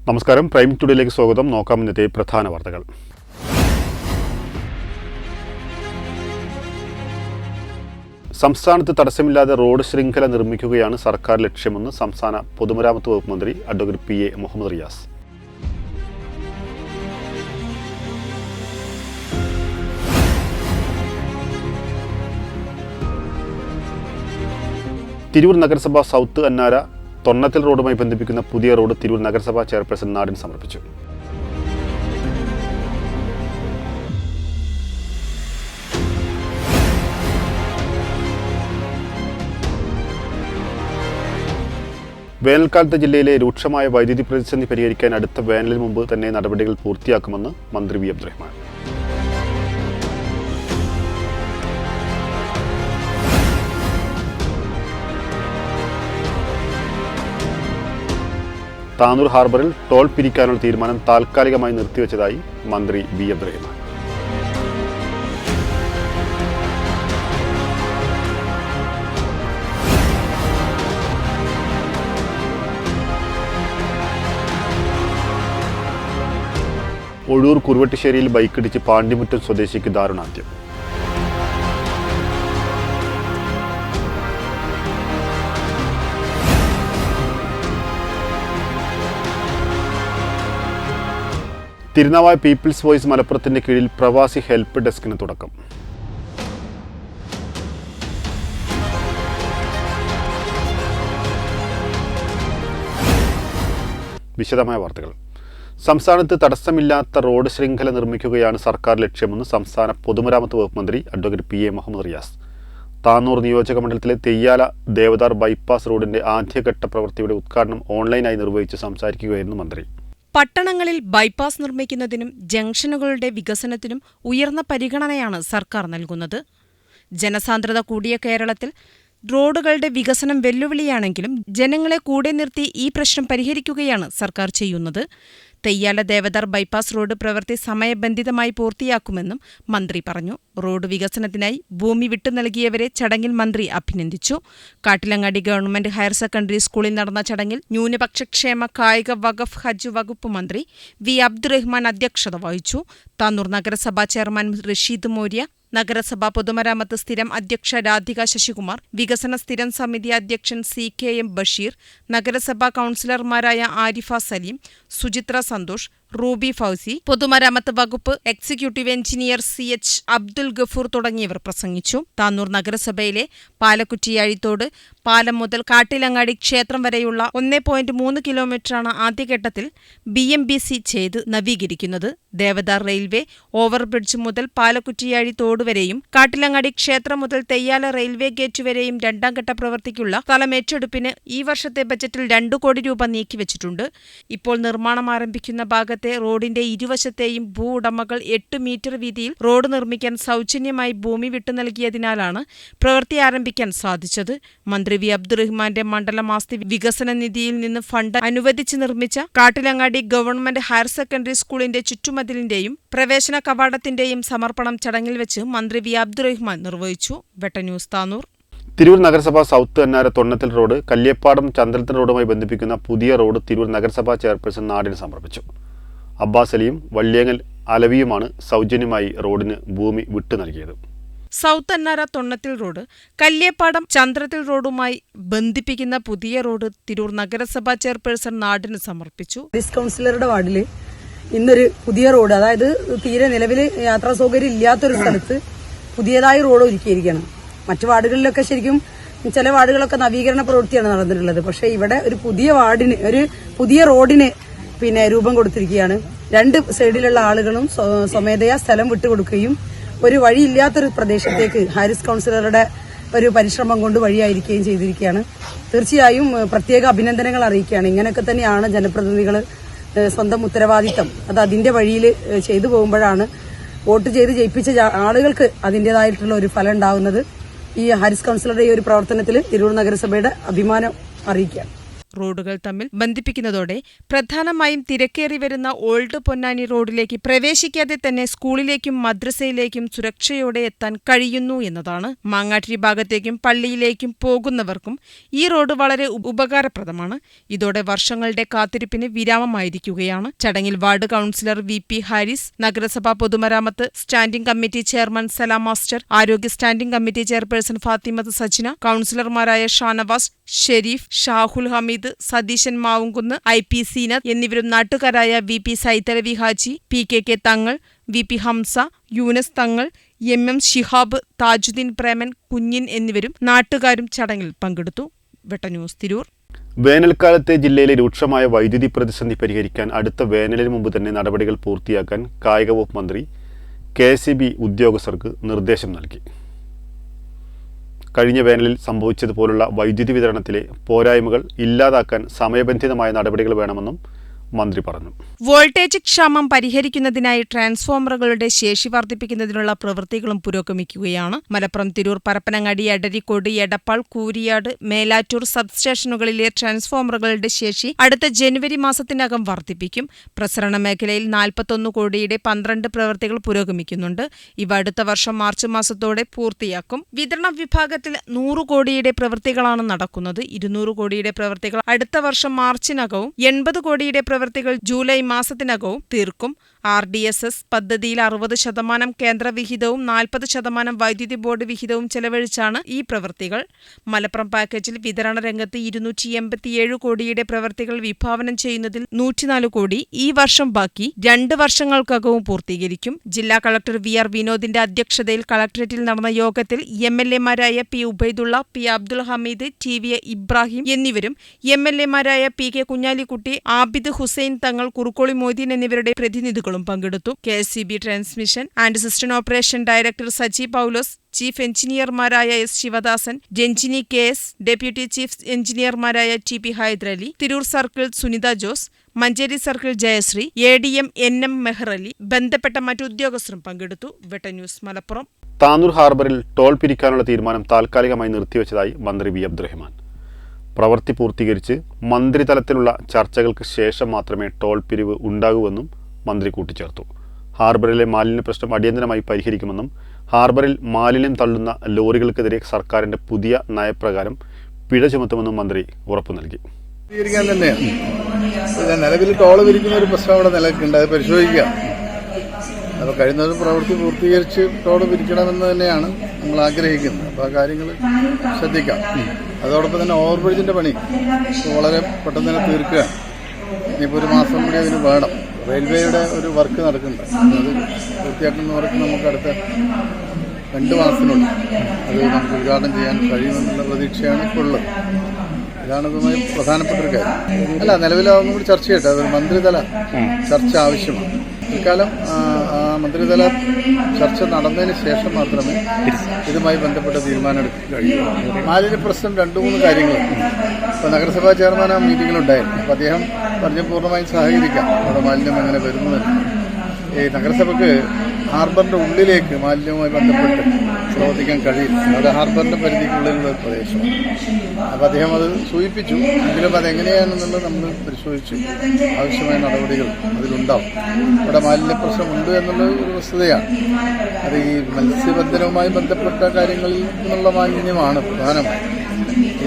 നമസ്കാരം. പ്രൈം ടുഡേയിലേക്ക് സ്വാഗതം. നോക്കാം ഇന്നത്തെ പ്രധാന വാർത്തകൾ. സംസ്ഥാനത്ത് തടസ്സമില്ലാതെ റോഡ് ശൃംഖല നിർമ്മിക്കുകയാണ് സർക്കാർ ലക്ഷ്യമെന്ന് സംസ്ഥാന പൊതുമരാമത്ത് വകുപ്പ് മന്ത്രി അഡ്വക്കേറ്റ് PA മുഹമ്മദ് റിയാസ്. തിരൂർ നഗരസഭ സൗത്ത് അന്നാര തൊണ്ണത്തിൽ റോഡുമായി ബന്ധിപ്പിക്കുന്ന പുതിയ റോഡ് തിരൂർ നഗരസഭാ ചെയർപേഴ്സൺ നാടിന് സമർപ്പിച്ചു. വേനൽക്കാലത്ത് ജില്ലയിലെ രൂക്ഷമായ വൈദ്യുതി പ്രതിസന്ധി പരിഹരിക്കാൻ അടുത്ത വേനലിന് മുമ്പ് തന്നെ നടപടികൾ പൂർത്തിയാക്കുമെന്ന് മന്ത്രി വി അബ്ദുറഹ്മാൻ. താനൂർ ഹാർബറിൽ ടോൾ പിരിക്കാനുള്ള തീരുമാനം താൽക്കാലികമായി നിർത്തിവെച്ചതായി മന്ത്രി വി അബ്ദുറഹ്മാൻ. ഒഴൂർ കുറുവട്ടിശ്ശേരിയിൽ ബൈക്കിടിച്ച് പാണ്ടിമുറ്റം സ്വദേശിക്ക് ദാരുണാന്ത്യം. തിരുനാവായ പീപ്പിൾസ് വോയിസ് മലപ്പുറത്തിന്റെ കീഴിൽ പ്രവാസി ഹെൽപ്പ് ഡെസ്കിന് തുടക്കം. വിശദമായ വാർത്തകൾ. സംസ്ഥാനത്ത് തടസ്സമില്ലാത്ത റോഡ് ശൃംഖല നിർമ്മിക്കുകയാണ് സർക്കാർ ലക്ഷ്യമെന്ന് സംസ്ഥാന പൊതുമരാമത്ത് വകുപ്പ് മന്ത്രി അഡ്വക്കേറ്റ് PA മുഹമ്മദ് റിയാസ്. താനൂർ നിയോജക മണ്ഡലത്തിലെ തെയ്യാല ദേവദാർ ബൈപ്പാസ് റോഡിന്റെ ആദ്യഘട്ട പ്രവൃത്തിയുടെ ഉദ്ഘാടനം ഓൺലൈനായി നിർവഹിച്ച് സംസാരിക്കുകയായിരുന്നു മന്ത്രി. പട്ടണങ്ങളിൽ ബൈപ്പാസ് നിർമ്മിക്കുന്നതിനും ജംഗ്ഷനുകളുടെ വികസനത്തിനും ഉയർന്ന പരിഗണനയാണ് സർക്കാർ നൽകുന്നത്. ജനസാന്ദ്രത കൂടിയ കേരളത്തിൽ റോഡുകളുടെ വികസനം വെല്ലുവിളിയാണെങ്കിലും ജനങ്ങളെ കൂടെ നിർത്തി ഈ പ്രശ്നം പരിഹരിക്കുകയാണ് സർക്കാർ ചെയ്യുന്നത്. തെയ്യാല ദേവദാർ ബൈപ്പാസ് റോഡ് പ്രവൃത്തി സമയബന്ധിതമായി പൂർത്തിയാക്കുമെന്നും മന്ത്രി പറഞ്ഞു. റോഡ് വികസനത്തിനായി ഭൂമി വിട്ടു നൽകിയവരെ ചടങ്ങിൽ മന്ത്രി അഭിനന്ദിച്ചു. കാട്ടിലങ്ങാടി ഗവൺമെന്റ് ഹയർ സെക്കൻഡറി സ്കൂളിൽ നടന്ന ചടങ്ങിൽ ന്യൂനപക്ഷക്ഷേമ കായിക വഖഫ് ഹജ്ജ് വകുപ്പ് മന്ത്രി വി അബ്ദുറഹ്മാൻ അധ്യക്ഷത വഹിച്ചു. താനൂർ നഗരസഭാ ചെയർമാൻ റഷീദ് മോര്യ, നഗരസഭാ പൊതുമരാമത്ത് സ്ഥിരം അധ്യക്ഷ രാധിക ശശികുമാർ, വികസന സ്ഥിരം സമിതി അധ്യക്ഷൻ CKM ബഷീർ, നഗരസഭാ കൗൺസിലർമാരായ ആരിഫ സലീം, സുചിത്ര സന്തോഷ്, റൂബി ഫൗസി, പൊതുമരാമത്ത് വകുപ്പ് executive engineer CH Abdul Gafoor തുടങ്ങിയവർ പ്രസംഗിച്ചു. താനൂർ നഗരസഭയിലെ പാലക്കുറ്റിയാഴിത്തോട് പാലം മുതൽ കാട്ടിലങ്ങാടി ക്ഷേത്രം വരെയുള്ള 1.3 കിലോമീറ്ററാണ് ആദ്യഘട്ടത്തിൽ BMBC ചെയ്ത് നവീകരിക്കുന്നത്. ദേവദാർ റെയിൽവേ ഓവർബ്രിഡ്ജ് മുതൽ പാലക്കുറ്റിയാഴി തോട് വരെയും കാട്ടിലങ്ങാടി ക്ഷേത്രം മുതൽ തെയ്യാല റെയിൽവേ ഗേറ്റ് വരെയും രണ്ടാംഘട്ട പ്രവൃത്തിക്കുള്ള സ്ഥലമേറ്റെടുപ്പിന് ഈ വർഷത്തെ ബജറ്റിൽ 2 കോടി രൂപ നീക്കിവച്ചിട്ടുണ്ട്. ഇപ്പോൾ നിർമ്മാണം ആരംഭിക്കുന്ന ഭാഗത്തെ റോഡിന്റെ ഇരുവശത്തെയും ഭൂ ഉടമകൾ 8 മീറ്റർ വീതിയിൽ റോഡ് നിർമ്മിക്കാൻ സൗജന്യമായി ഭൂമി വിട്ടു നൽകിയതിനാലാണ് പ്രവൃത്തി ആരംഭിക്കാൻ സാധിച്ചത്. മന്ത്രി വി അബ്ദുറഹ്മാന്റെ മണ്ഡലം ആസ്തി വികസന നിധിയിൽ നിന്ന് ഫണ്ട് അനുവദിച്ച് നിർമ്മിച്ച കാട്ടിലങ്ങാടി ഗവൺമെന്റ് ഹയർ സെക്കൻഡറി സ്കൂളിന്റെ ചുറ്റുമതിലിന്റെയും പ്രവേശന കവാടത്തിന്റെയും സമർപ്പണം ചടങ്ങിൽ വെച്ച് മന്ത്രി വി അബ്ദുറഹ്മാൻ നിർവഹിച്ചു. വെട്ടന്യൂസ് താനൂർ. തിരൂർ നഗരസഭ സൗത്ത് അന്നാര തൊണ്ണത്തിൽ റോഡ് കല്യേപ്പാടം ചന്ദ്രത്തിൽ റോഡുമായി ബന്ധിപ്പിക്കുന്ന പുതിയ റോഡ് തിരൂർ നഗരസഭാ ചെയർപേഴ്സൺ നാടിന് സമർപ്പിച്ചു. അബ്ബാസ് അലിയും വള്ളിയങ്ങൽ അലവിയുമാണ് സൗജന്യമായി റോഡിന് ഭൂമി വിട്ടു നൽകിയത്. സൗത്ത് അന്നാര തൊണ്ണത്തിൽ റോഡ് കല്യേപ്പാടം ചന്ദ്രത്തിൽ റോഡുമായി ബന്ധിപ്പിക്കുന്ന പുതിയ റോഡ് തിരൂർ നഗരസഭാ ചെയർപേഴ്സൺ നാടിന് സമർപ്പിച്ചു. കൗൺസിലറുടെ വാർഡില് ഇന്നൊരു പുതിയ റോഡ്, അതായത് തീരെ നിലവിൽ യാത്രാ സൗകര്യം ഇല്ലാത്തൊരു സ്ഥലത്ത് പുതിയതായി റോഡ് ഒരുക്കിയിരിക്കണം. മറ്റു വാർഡുകളിലൊക്കെ ശരിക്കും ചില വാർഡുകളൊക്കെ നവീകരണ പ്രവൃത്തിയാണ് നടന്നിട്ടുള്ളത്. പക്ഷേ ഇവിടെ ഒരു പുതിയ റോഡിന് രൂപം കൊടുത്തിരിക്കുകയാണ്. 2 സൈഡിലുള്ള ആളുകളും സ്വമേധയാ സ്ഥലം വിട്ടുകൊടുക്കുകയും ഒരു വഴിയില്ലാത്തൊരു പ്രദേശത്തേക്ക് ഹാരിസ് കൗൺസിലറുടെ ഒരു പരിശ്രമം കൊണ്ട് വഴിയായിരിക്കുകയും ചെയ്തിരിക്കുകയാണ്. തീർച്ചയായും പ്രത്യേക അഭിനന്ദനങ്ങൾ അറിയിക്കുകയാണ്. ഇങ്ങനെയൊക്കെ തന്നെയാണ് ജനപ്രതിനിധികൾ സ്വന്തം ഉത്തരവാദിത്തം അത് അതിന്റെ വഴിയിൽ ചെയ്തു പോകുമ്പോഴാണ് വോട്ട് ചെയ്ത് ജയിപ്പിച്ച ആളുകൾക്ക് അതിൻ്റെതായിട്ടുള്ള ഒരു ഫലം ഉണ്ടാകുന്നത്. ഈ ഹാരിസ് കൗൺസിലറുടെ ഈ ഒരു പ്രവർത്തനത്തിൽ തിരൂർ നഗരസഭയുടെ അഭിമാനം അറിയിക്കുകയാണ്. റോഡുകൾ തമ്മിൽ ബന്ധിപ്പിക്കുന്നതോടെ പ്രധാനമായും തിരക്കേറി വരുന്ന ഓൾഡ് പൊന്നാനി റോഡിലേക്ക് പ്രവേശിക്കാതെ തന്നെ സ്കൂളിലേക്കും മദ്രസയിലേക്കും സുരക്ഷയോടെ എത്താൻ കഴിയുന്നു എന്നതാണ്. മാങ്ങാട്ടിരി ഭാഗത്തേക്കും പള്ളിയിലേക്കും പോകുന്നവർക്കും ഈ റോഡ് വളരെ ഉപകാരപ്രദമാണ്. ഇതോടെ വർഷങ്ങളുടെ കാത്തിരിപ്പിന് വിരാമമായിരിക്കുകയാണ്. ചടങ്ങിൽ വാർഡ് കൌൺസിലർ VP ഹാരിസ്, നഗരസഭാ പൊതുമരാമത്ത് standing committee chairman Salam master, ആരോഗ്യ standing committee chairperson Fathimath Sajina, കൌൺസിലർമാരായ ഷാനവാസ്, ഷെരീഫ്, ഷാഹുൽ ഹമീദ്, സതീശൻ മാവുംകുന്ന്, IP സീനത്ത് എന്നിവരും നാട്ടുകാരായ VP സൈതലവി ഹാജി, PKK തങ്ങൾ, VP ഹംസ, യൂനസ് തങ്ങൾ, MM ശിഹാബ്, താജുദ്ദീൻ പ്രേമൻ, കുഞ്ഞിൻ എന്നിവരും നാട്ടുകാരും ചടങ്ങിൽ പങ്കെടുത്തു. വെട്ടന്യൂസ് തിരൂർ. വേനൽക്കാലത്തെ ജില്ലയിലെ രൂക്ഷമായ വൈദ്യുതി പ്രതിസന്ധി പരിഹരിക്കാൻ അടുത്ത വേനലിന് മുമ്പ് തന്നെ നടപടികൾ പൂർത്തിയാക്കാൻ കായിക വകുപ്പ് മന്ത്രി KSEB ഉദ്യോഗസ്ഥർക്ക് നിർദ്ദേശം നൽകി. കഴിഞ്ഞ വേനലിൽ സംഭവിച്ചതുപോലുള്ള വൈദ്യുതി വിതരണത്തിലെ പോരായ്മകൾ ഇല്ലാതാക്കാൻ സമയബന്ധിതമായ നടപടികൾ വേണമെന്നും മന്ത്രി പറഞ്ഞു. വോൾട്ടേജ് ക്ഷാമം പരിഹരിക്കുന്നതിനായി ട്രാൻസ്ഫോമറുകളുടെ ശേഷി വർദ്ധിപ്പിക്കുന്നതിനുള്ള പ്രവൃത്തികളും പുരോഗമിക്കുകയാണ്. മലപ്പുറം, തിരൂർ, പരപ്പനങ്ങാടി, എടരിക്കോട്, എടപ്പാൾ, കൂരിയാട്, മേലാറ്റൂർ സബ്സ്റ്റേഷനുകളിലെ ട്രാൻസ്ഫോമറുകളുടെ ശേഷി അടുത്ത ജനുവരി മാസത്തിനകം വർദ്ധിപ്പിക്കും. പ്രസരണ മേഖലയിൽ 41 കോടിയുടെ 12 പ്രവൃത്തികൾ പുരോഗമിക്കുന്നുണ്ട്. ഇവ അടുത്ത വർഷം മാർച്ച് മാസത്തോടെ പൂർത്തിയാക്കും. വിതരണ വിഭാഗത്തിൽ 100 കോടിയുടെ പ്രവൃത്തികളാണ് നടക്കുന്നത്. 200 കോടിയുടെ പ്രവൃത്തികൾ അടുത്ത വർഷം മാർച്ചിനകവും 80 കോടിയുടെ പ്രവൃത്തികൾ ജൂലൈ മാസത്തിനകവും തീർക്കും. RDSS പദ്ധതിയിൽ 60% കേന്ദ്ര വിഹിതവും 40% വൈദ്യുതി ബോർഡ് വിഹിതവും ചെലവഴിച്ചാണ് ഈ പ്രവൃത്തികൾ. മലപ്പുറം പാക്കേജിൽ വിതരണ രംഗത്ത് 287 കോടിയുടെ പ്രവൃത്തികൾ വിഭാവനം ചെയ്യുന്നതിൽ 104 കോടി ഈ വർഷം ബാക്കി 2 വർഷങ്ങൾക്കകവും പൂർത്തീകരിക്കും. ജില്ലാ കളക്ടർ VR വിനോദിന്റെ അധ്യക്ഷതയിൽ കളക്ടറേറ്റിൽ നടന്ന യോഗത്തിൽ MLA-മാരായ P Ubaidullah, P Abdul Hameed, TV Ibrahim എന്നിവരും MLA-മാരായ PK കുഞ്ഞാലിക്കുട്ടി, ആബിദ് ഹുസൈൻ തങ്ങൾ, കുറുക്കോളി മൊയ്തീൻ എന്നിവരുടെ പ്രതിനിധികളും പങ്കെടുത്തു. KSEB transmission and system operation director Saji Paulose, chief എഞ്ചിനീയർമാരായ S Sivadasan, Ranjini KS, deputy chief എഞ്ചിനീയർമാരായ TP Haidarali, Tirur circle Sunitha Jose, Manjeri circle Jayasree, ADM NM Mehrali, ബന്ധപ്പെട്ട മറ്റു ഉദ്യോഗസ്ഥരും പങ്കെടുത്തു. വെട്ടന്യൂസ് മലപ്പുറം. താനൂർ ഹാർബറിൽ ടോൾ പിരിക്കാനുള്ള തീരുമാനം താൽക്കാലികമായി നിർത്തിവെച്ചതായി മന്ത്രി V അബ്ദുറഹ്മാൻ. പ്രവൃത്തി പൂർത്തീകരിച്ച് മന്ത്രിതലത്തിലുള്ള ചർച്ചകൾക്ക് ശേഷം മാത്രമേ ടോൾ പിരിവ് ഉണ്ടാകൂവെന്നും മന്ത്രി കൂട്ടിച്ചേർത്തു. ഹാർബറിലെ മാലിന്യ പ്രശ്നം അടിയന്തരമായി പരിഹരിക്കുമെന്നും ഹാർബറിൽ മാലിന്യം തള്ളുന്ന ലോറികൾക്കെതിരെ സർക്കാരിന്റെ പുതിയ നയപ്രകാരം പിഴ ചുമത്തുമെന്നും മന്ത്രി ഉറപ്പു നൽകി. നിലവിൽ ടോൾ പിരിക്കുന്ന ഒരു പ്രശ്നം അവിടെ നിലനിൽക്കുന്നുണ്ട്. അത് പരിശോധിക്കുക. അപ്പോൾ കഴിയുന്നതും പ്രവൃത്തി പൂർത്തീകരിച്ച് ടോൾ പിരിക്കണമെന്ന് തന്നെയാണ് നമ്മൾ ആഗ്രഹിക്കുന്നത്. അപ്പോൾ ആ കാര്യങ്ങൾ ശ്രദ്ധിക്കാം. അതോടൊപ്പം തന്നെ ഓവർബ്രിഡ്ജിൻ്റെ പണി വളരെ പെട്ടെന്ന് തന്നെ തീർക്കുക. ഇനിയിപ്പോൾ ഒരു മാസം കൂടി അതിന് വേണം. റെയിൽവേയുടെ ഒരു വർക്ക് നടക്കുന്നുണ്ട്. അത് പൂർത്തിയാക്കുന്ന വർക്ക് നമുക്ക് അടുത്ത 2 മാസത്തിനുള്ളിൽ അത് നമുക്ക് ഉദ്ഘാടനം ചെയ്യാൻ കഴിയുമെന്നുള്ള പ്രതീക്ഷയാണ് ഇപ്പോൾ ഉള്ളത്. ഇതാണ് ഇതുമായി പ്രധാനപ്പെട്ട ഒരു കാര്യം. അല്ല, നിലവിൽ അതൊന്നും കൂടി ചർച്ച ചെയ്യട്ടെ. അതൊരു മന്ത്രിതല ചർച്ച ആവശ്യമാണ്. ഇക്കാലം മന്ത്രിതല ചർച്ച നടന്നതിന് ശേഷം മാത്രമേ ഇതുമായി ബന്ധപ്പെട്ട തീരുമാനം എടുക്കാൻ കഴിയൂ. മാലിന്യ പ്രശ്നം 2-3 കാര്യങ്ങളുണ്ട്. ഇപ്പോൾ നഗരസഭാ ചെയർമാൻ ആ മീറ്റിങ്ങിലുണ്ടായിരുന്നു. അപ്പോൾ അദ്ദേഹം പറഞ്ഞ് പൂർണ്ണമായും സഹകരിക്കാം അവിടെ മാലിന്യം എങ്ങനെ വരുന്നതല്ല. ഈ നഗരസഭയ്ക്ക് ഹാർബറിൻ്റെ ഉള്ളിലേക്ക് മാലിന്യവുമായി ബന്ധപ്പെട്ട് പ്രവർത്തിക്കാൻ കഴിയില്ല. അത് ഹാർബറിൻ്റെ പരിധിക്കുള്ളിലുള്ള ഒരു പ്രദേശമാണ്. അപ്പോൾ അദ്ദേഹം അത് സൂചിപ്പിച്ചു. എങ്കിലും അതെങ്ങനെയാണെന്നുള്ളത് നമ്മൾ പരിശോധിച്ചു. ആവശ്യമായ നടപടികൾ അതിലുണ്ടാവും. ഇവിടെ മാലിന്യ പ്രശ്നമുണ്ട് എന്നുള്ളത് ഒരു വസ്തുതയാണ്. അത് ഈ മത്സ്യബന്ധനവുമായി ബന്ധപ്പെട്ട കാര്യങ്ങളിൽ നിന്നുള്ള മാലിന്യമാണ് പ്രധാനമായും.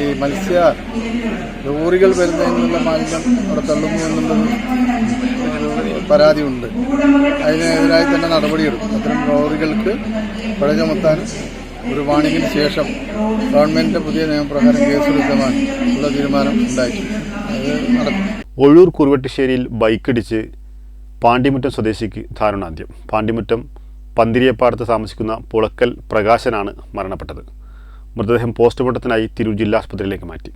ഈ മത്സ്യ ലോറികൾ വരുന്നതിൽ നിന്നുള്ള മാലിന്യം അവിടെ തള്ളുന്നു എന്നുള്ളത് പരാതിയുണ്ട്. അതിനെതിരായി തന്നെ നടപടിയെടുക്കും. അത്തരം ലോറികൾക്ക് പിഴ ചുമത്താൻ ഒരു വാണിങ്ങിന് ശേഷം ഗവൺമെന്റിന്റെ പുതിയ നിയമപ്രകാരം കേസെടുക്കുവാൻ ഉള്ള തീരുമാനം ഉണ്ടായിട്ടുണ്ട്. അത് നടക്കും. ഒഴൂർ കുറുവട്ടിശ്ശേരിയിൽ ബൈക്കിടിച്ച് പാണ്ടിമുറ്റം സ്വദേശിക്ക് ദാരുണാന്ത്യം. പാണ്ടിമുറ്റം പന്തിരിയപ്പാടത്ത് താമസിക്കുന്ന പുളക്കൽ പ്രകാശനാണ് മരണപ്പെട്ടത്. മൃതദേഹം പോസ്റ്റ്മോർട്ടത്തിനായി തിരൂർ ജില്ലാ ആശുപത്രിയിലേക്ക് മാറ്റി.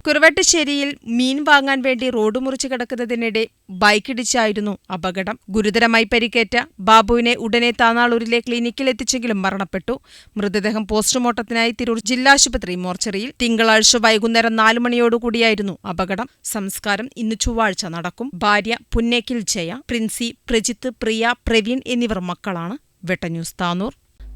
കുറുവട്ടിശ്ശേരിയിൽ മീൻ വാങ്ങാൻ വേണ്ടി റോഡ് മുറിച്ച് കിടക്കുന്നതിനിടെ ബൈക്കിടിച്ചായിരുന്നു അപകടം. ഗുരുതരമായി പരിക്കേറ്റ ബാബുവിനെ ഉടനെ താനാളൂരിലെ ക്ലിനിക്കിൽ എത്തിച്ചെങ്കിലും മരണപ്പെട്ടു. മൃതദേഹം പോസ്റ്റ്മോർട്ടത്തിനായി തിരൂർ ജില്ലാശുപത്രി മോർച്ചറിയിൽ. തിങ്കളാഴ്ച വൈകുന്നേരം 4 മണിയോടുകൂടിയായിരുന്നു അപകടം. സംസ്കാരം ഇന്ന് ചൊവ്വാഴ്ച നടക്കും. ഭാര്യ പുന്നേക്കിൽ ജയ, പ്രിൻസി, പ്രജിത്ത്, പ്രിയ, പ്രവീൺ എന്നിവർ മക്കളാണ്. വെട്ടന്യൂസ് താനൂർ.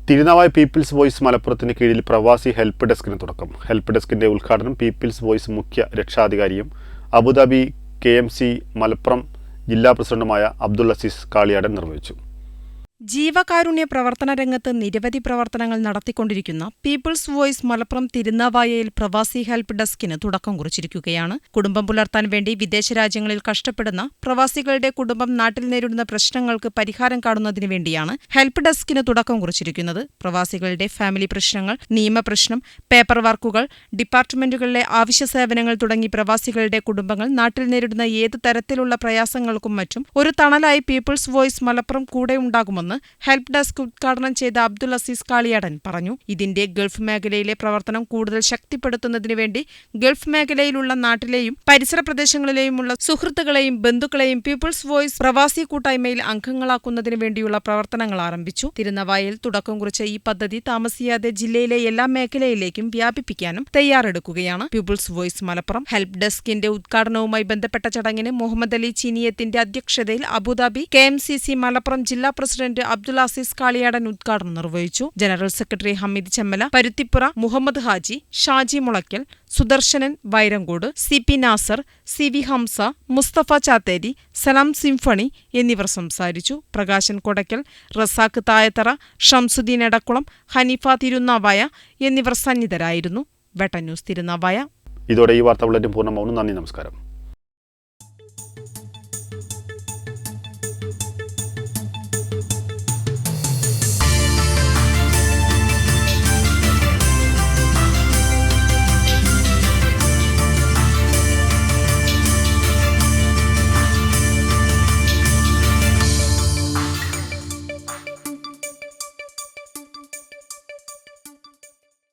തിരുനാവായ പീപ്പിൾസ് വോയിസ് മലപ്പുറത്തിന് കീഴിൽ പ്രവാസി ഹെൽപ്പ് ഡെസ്കിന് തുടക്കം. ഹെൽപ്പ് ഡെസ്കിന്റെ ഉദ്ഘാടനം പീപ്പിൾസ് വോയിസ് മുഖ്യ രക്ഷാധികാരിയും അബുദാബി KMC മലപ്പുറം ജില്ലാ പ്രസിഡന്റുമായ അബ്ദുൽ അസീസ് കാളിയാടൻ നിർവഹിച്ചു. ജീവകാരുണ്യ പ്രവർത്തന രംഗത്ത് നിരവധി പ്രവർത്തനങ്ങൾ നടത്തിക്കൊണ്ടിരിക്കുന്ന പീപ്പിൾസ് വോയ്സ് മലപ്പുറം തിരുനാവായയിൽ പ്രവാസി ഹെൽപ്പ് ഡെസ്കിന് തുടക്കം കുറിച്ചിരിക്കുകയാണ്. കുടുംബം പുലർത്താൻ വേണ്ടി വിദേശ രാജ്യങ്ങളിൽ കഷ്ടപ്പെടുന്ന പ്രവാസികളുടെ കുടുംബം നാട്ടിൽ നേരിടുന്ന പ്രശ്നങ്ങൾക്ക് പരിഹാരം കാണുന്നതിന് വേണ്ടിയാണ് ഹെൽപ്പ് ഡെസ്കിന് തുടക്കം കുറിച്ചിരിക്കുന്നത്. പ്രവാസികളുടെ ഫാമിലി പ്രശ്നങ്ങൾ, നിയമപ്രശ്നം, പേപ്പർ വർക്കുകൾ, ഡിപ്പാർട്ട്മെന്റുകളിലെ ആവശ്യ സേവനങ്ങൾ തുടങ്ങി പ്രവാസികളുടെ കുടുംബങ്ങൾ നാട്ടിൽ നേരിടുന്ന ഏത് തരത്തിലുള്ള പ്രയാസങ്ങൾക്കും മറ്റും ഒരു തണലായി പീപ്പിൾസ് വോയ്സ് മലപ്പുറം കൂടെ ഉണ്ടാകുമെന്ന് ഹെൽപ്പ് ഡെസ്ക് ഉദ്ഘാടനം ചെയ്ത അബ്ദുൽ അസീസ് കാളിയാടൻ പറഞ്ഞു. ഇതിന്റെ ഗൾഫ് മേഖലയിലെ പ്രവർത്തനം കൂടുതൽ ശക്തിപ്പെടുത്തുന്നതിനു വേണ്ടി ഗൾഫ് മേഖലയിലുള്ള നാട്ടിലെയും പരിസര പ്രദേശങ്ങളിലെയുമുള്ള സുഹൃത്തുക്കളെയും ബന്ധുക്കളെയും പീപ്പിൾസ് വോയ്സ് പ്രവാസി കൂട്ടായ്മയിൽ അംഗങ്ങളാക്കുന്നതിനു വേണ്ടിയുള്ള പ്രവർത്തനങ്ങൾ ആരംഭിച്ചു. തിരുനാവായയിൽ തുടക്കം കുറിച്ച ഈ പദ്ധതി താമസിയാതെ ജില്ലയിലെ എല്ലാ മേഖലയിലേക്കും വ്യാപിപ്പിക്കാനും തയ്യാറെടുക്കുകയാണ്. പീപ്പിൾസ് വോയ്സ് മലപ്പുറം ഹെൽപ്പ് ഡെസ്കിന്റെ ഉദ്ഘാടനവുമായി ബന്ധപ്പെട്ട ചടങ്ങിന് മുഹമ്മദ് അലി ചീനിയത്തിന്റെ അധ്യക്ഷതയിൽ അബുദാബി KMCC മലപ്പുറം ജില്ലാ പ്രസിഡന്റ് അബ്ദുൽ അസീസ് കാളിയാടൻ ഉദ്ഘാടനം നിർവഹിച്ചു. General secretary Hameed Chemmala, പരുത്തിപ്പുറ Muhammad Haji, Shaji Mulakkal, Sudarsanan Vairankode, CP Nasar, CV Hamza, Mustafa Chatheri, സലാം സിംഫണി എന്നിവർ സംസാരിച്ചു. പ്രകാശൻ കൊടക്കൽ, റസാഖ് തായത്തറ, ഷംസുദ്ദീൻ എടക്കുളം, ഹനീഫ തിരുനാവായ എന്നിവർ സന്നിധരായിരുന്നു. വെട്ട ന്യൂസ് തിരുനാവായ. ഇതോടെ ഈ വാർത്ത ബുള്ളറ്റിൻ പൂർണ്ണമാവുന്നു. നന്ദി, നമസ്കാരം.